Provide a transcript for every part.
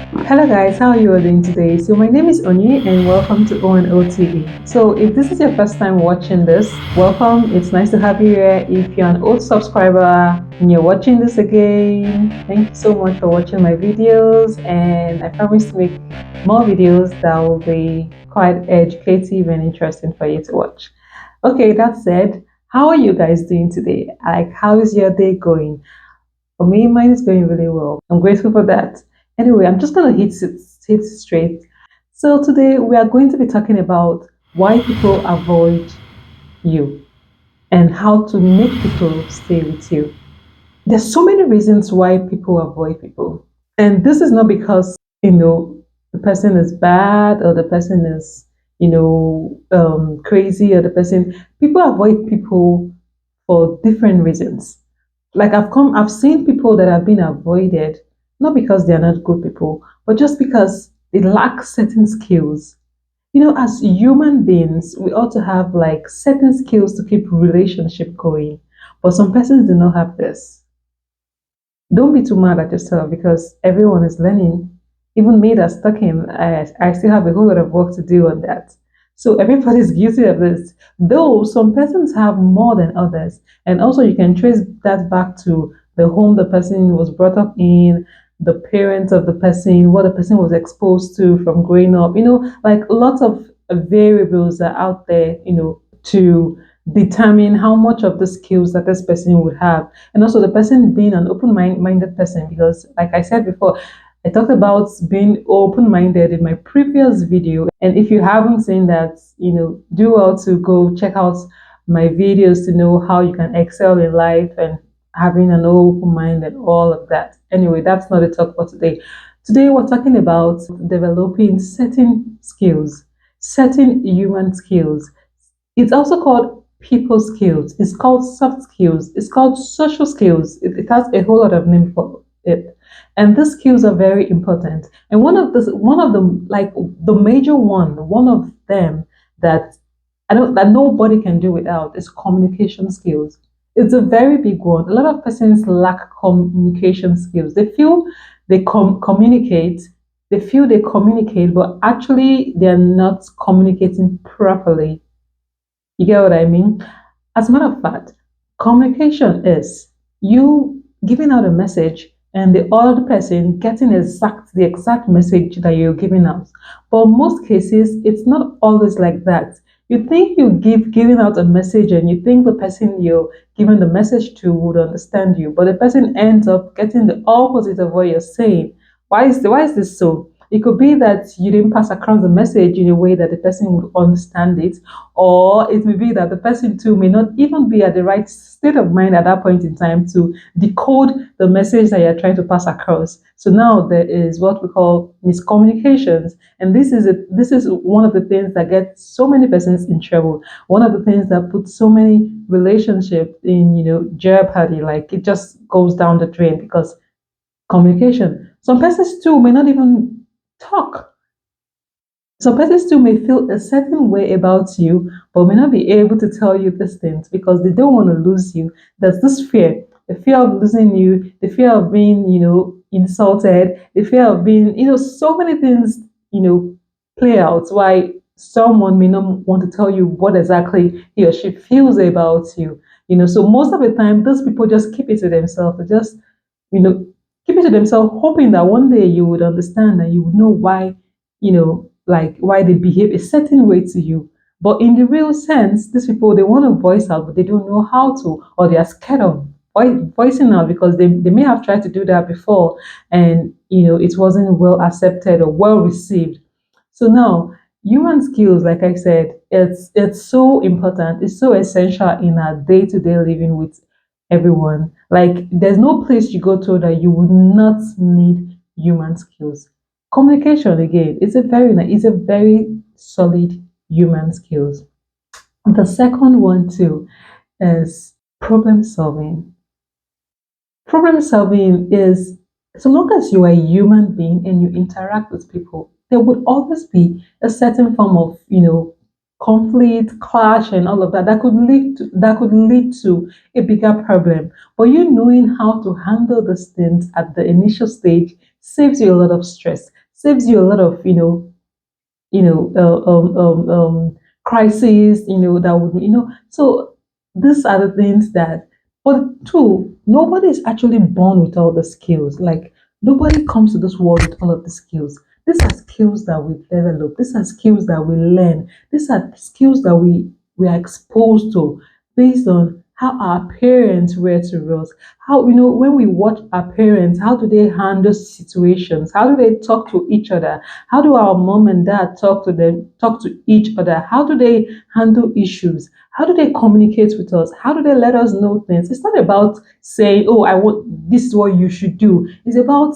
Hello guys, how are you all doing today? So my name is Oni and welcome to ONO TV. So if this is your first time watching this, welcome. It's nice to have you here. If you're an old subscriber and you're watching this again, thank you so much for watching my videos, and I promise to make more videos that will be quite educative and interesting for you to watch. Okay, that said, how are you guys doing today? Like, how is your day going? For me, mine is going really well. I'm grateful for that. Anyway, I'm just gonna hit straight. So today we are going to be talking about why people avoid you and how to make people stay with you. There's so many reasons why people avoid people, and this is not because the person is bad or the person is crazy or the person. People avoid people for different reasons. Like I've seen people that have been avoided, not because they are not good people, but just because they lack certain skills. As human beings, we ought to have like certain skills to keep relationship going. But some persons do not have this. Don't be too mad at yourself because everyone is learning. Even me that's talking, I still have a whole lot of work to do on that. So everybody's guilty of this. Though some persons have more than others. And also you can trace that back to the home the person was brought up in, the parents of the person, what the person was exposed to from growing up. Like lots of variables are out there, to determine how much of the skills that this person would have, and also the person being an open minded person, because like I said before, I talked about being open-minded in my previous video, and if you haven't seen that, do well to go check out my videos to know how you can excel in life and having an open mind and all of that. Anyway, that's not the talk for today. Today we're talking about developing certain skills, certain human skills. It's also called people skills. It's called soft skills. It's called social skills. It has a whole lot of name for it. And these skills are very important. And one of them, like the major one of them that I don't that nobody can do without is communication skills. It's a very big one. A lot of persons lack communication skills. They feel communicate, they communicate, but actually they're not communicating properly. You get what I mean? As a matter of fact, communication is you giving out a message and the other person getting the exact message that you're giving out. But most cases, it's not always like that. You think you giving out a message and you think the person you're giving the message to would understand you, but the person ends up getting the opposite of what you're saying. Why is this so? It could be that you didn't pass across the message in a way that the person would understand it, or it may be that the person too may not even be at the right state of mind at that point in time to decode the message that you're trying to pass across. So now there is what we call miscommunications, and this is one of the things that gets so many persons in trouble. One of the things that puts so many relationships in jeopardy. Like it just goes down the drain because communication. Some persons too may not even talk. Some persons still may feel a certain way about you, but may not be able to tell you these things because they don't want to lose you. There's this fear, the fear of losing you, the fear of being, insulted, the fear of being, so many things, play out why someone may not want to tell you what exactly he or she feels about you. So most of the time, those people just keep it to themselves. They just, you know, keep it to themselves, hoping that one day you would understand and you would know why, like why they behave a certain way to you. But in the real sense, these people they want to voice out, but they don't know how to, or they are scared of voicing out because they may have tried to do that before and it wasn't well accepted or well received. So now human skills, like I said, it's so important, it's so essential in our day-to-day living with everyone. Like there's no place you go to that you would not need human skills. Communication again, it's a very solid human skills. The second one too is problem solving. Problem solving is, so long as you are a human being and you interact with people, there would always be a certain form of, conflict, clash, and all of that that could lead to a bigger problem. But you knowing how to handle these things at the initial stage saves you a lot of stress, saves you a lot of, you know, crises, that would, so these are the things that, but two, nobody is actually born with all the skills. Like, nobody comes to this world with all of the skills. These are skills that we develop. These are skills that we learn. These are skills that we are exposed to based on how our parents were to us. How, when we watch our parents, how do they handle situations? How do they talk to each other? How do our mom and dad talk to each other? How do they handle issues? How do they communicate with us? How do they let us know things? It's not about saying, "Oh, I want this is what you should do." It's about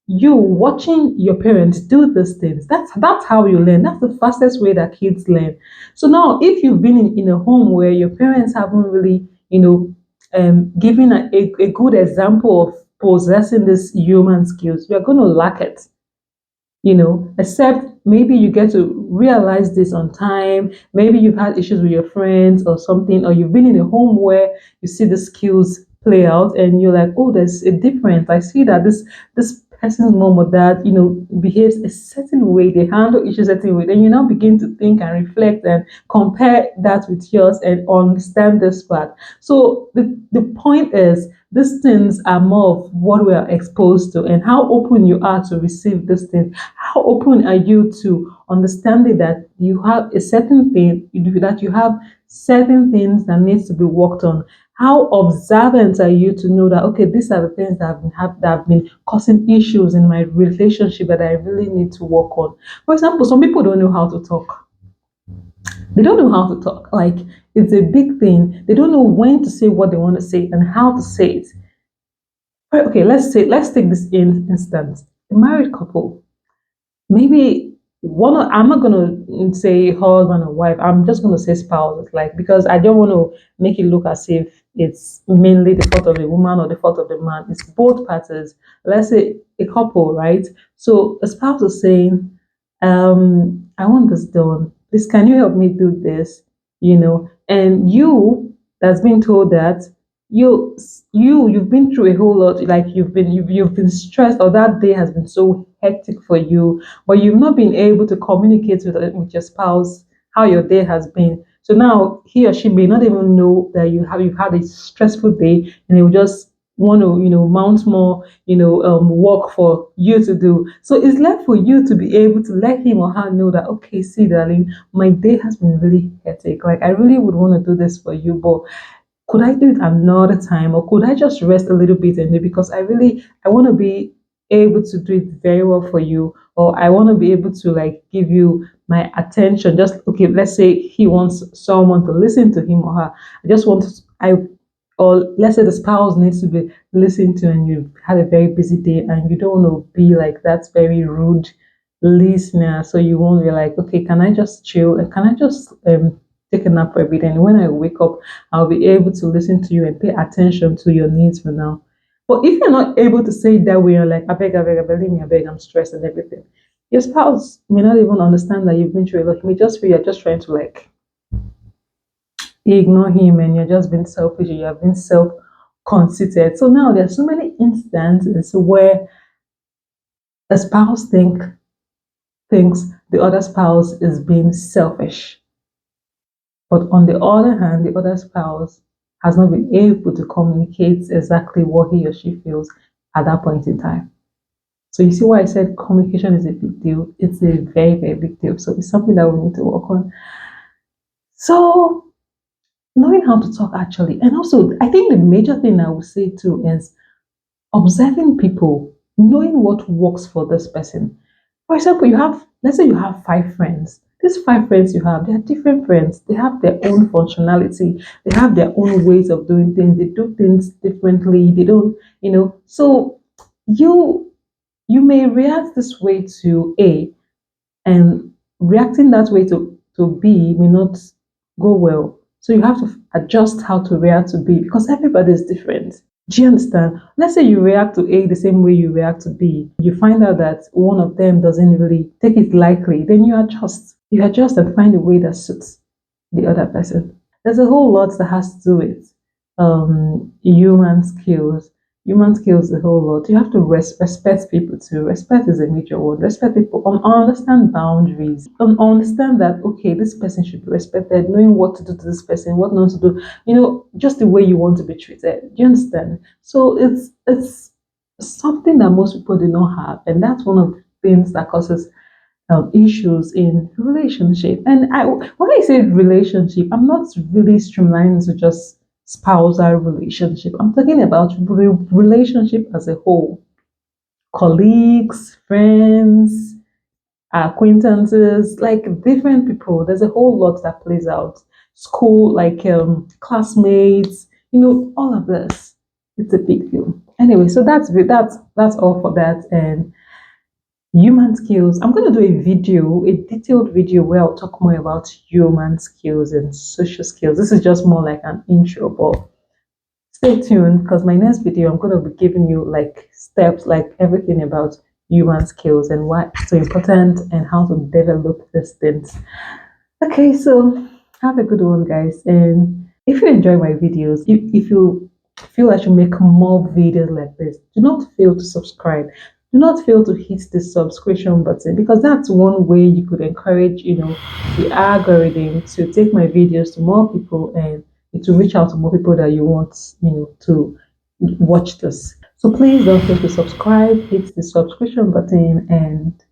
you watching your parents do these things. That's how you learn. That's the fastest way that kids learn. So now, if you've been in a home where your parents haven't really, given a good example of possessing these human skills, you're going to lack it, except maybe you get to realize this on time. Maybe you've had issues with your friends or something, or you've been in a home where you see the skills play out and you're like, oh, there's a difference. I see that this person's mom or dad, behaves a certain way, they handle issues a certain way. Then you now begin to think and reflect and compare that with yours and understand this part. So the point is, these things are more of what we are exposed to and how open you are to receive these things. How open are you to understanding that you have a certain thing, that you have certain things that needs to be worked on? How observant are you to know that, okay, these are the things that have been causing issues in my relationship that I really need to work on? For example, some people don't know how to talk. They don't know how to talk. Like, it's a big thing. They don't know when to say what they want to say and how to say it. Okay, let's take this instance. A married couple, maybe I'm not gonna say husband or wife, I'm just gonna say spouse, like, because I don't want to make it look as if it's mainly the fault of the woman or the fault of the man. It's both parties. Let's say a couple, right? So a spouse is saying, I want this done. Please, can you help me do this? And you, that's been told that you've been through a whole lot, like you've been stressed, or that day has been so hectic for you, but you've not been able to communicate with your spouse how your day has been. So now he or she may not even know that you've had a stressful day, and they will just want to, mount more, work for you to do. So it's left for you to be able to let him or her know that, okay, see, darling, my day has been really hectic. Like, I really would want to do this for you, but could I do it another time, or could I just rest a little bit and do, because I want to be able to do it very well for you, or I want to be able to, like, give you my attention. Just, okay, let's say he wants someone to listen to him or her. I just want to, I or let's say the spouse needs to be listened to, and you've had a very busy day and you don't want to be like that very rude listener. So you won't be like, okay, can I just chill and can I just take a nap for a bit, and when I wake up, I'll be able to listen to you and pay attention to your needs for now. But if you're not able to say it that way, you're like, I beg, leave me, I beg, I'm stressed and everything. Your spouse may not even understand that you've been through a lot. He may just feel you're just trying to, like, ignore him, and you're just being selfish, and you're being self-conceited. So now there's so many instances where a spouse thinks the other spouse is being selfish. But on the other hand, the other spouse has not been able to communicate exactly what he or she feels at that point in time. So you see why I said communication is a big deal. It's a very, very big deal. So it's something that we need to work on. So knowing how to talk, actually, and also I think the major thing I would say too is observing people, knowing what works for this person. For example, let's say you have 5 friends. These 5 friends you have, they are different friends. They have their own functionality. They have their own ways of doing things. They do things differently. They don't, So you you may react this way to A, and reacting that way to B may not go well. So you have to adjust how to react to B, because everybody is different. Do you understand? Let's say you react to A the same way you react to B. You find out that one of them doesn't really take it lightly, then you adjust. You adjust and find a way that suits the other person. There's a whole lot that has to do with human skills. Human skills a whole lot. You have to respect people too. Respect is a major one. Respect people. Understand boundaries. Understand that okay, this person should be respected. Knowing what to do to this person, what not to do. Just the way you want to be treated. Do you understand? So it's something that most people do not have, and that's one of the things that causes issues in relationship. And when I say relationship, I'm not really streamlining to just spousal relationship. I'm talking about relationship as a whole, colleagues, friends, acquaintances, like different people. There's a whole lot that plays out. School, like classmates, all of this. It's a big deal. Anyway, so that's all for that. And human skills. I'm going to do a video, a detailed video where I'll talk more about human skills and social skills. This is just more like an intro, but stay tuned because my next video, I'm going to be giving you like steps, like everything about human skills and why it's so important and how to develop these things. Okay, so have a good one, guys. And if you enjoy my videos, if you feel I should make more videos like this, do not fail to subscribe. Do not fail to hit the subscription button because that's one way you could encourage, the algorithm to take my videos to more people and to reach out to more people that you want, to watch this. So please don't fail to subscribe, hit the subscription button, and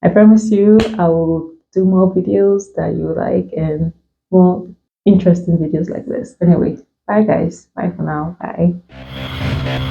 I promise you I will do more videos that you like and more interesting videos like this. Anyway, bye guys. Bye for now. Bye.